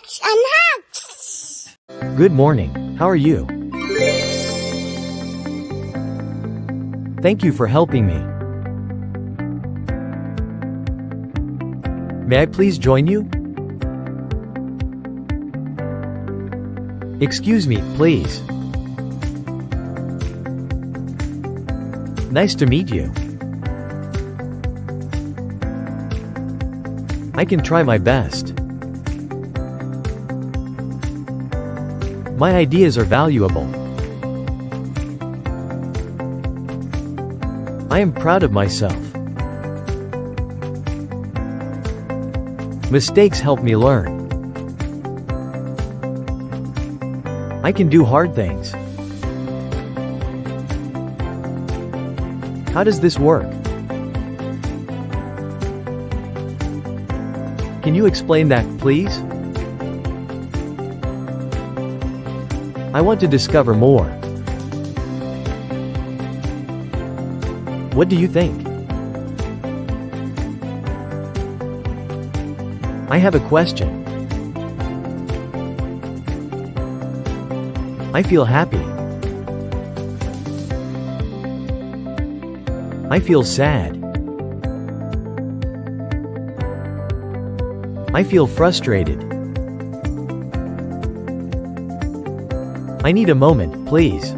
Phonics and Hacks. Good morning. How are you? Thank you for helping me. May I please join you? Excuse me, please. Nice to meet you. I can try my best. My ideas are valuable. I am proud of myself. Mistakes help me learn. I can do hard things. How does this work? Can you explain that, please? I want to discover more. What do you think? I have a question. I feel happy. I feel sad. I feel frustrated. I need a moment, please.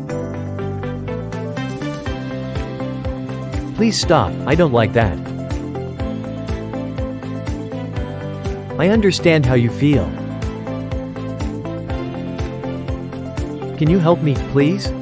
Please stop, I don't like that. I understand how you feel. Can you help me, please?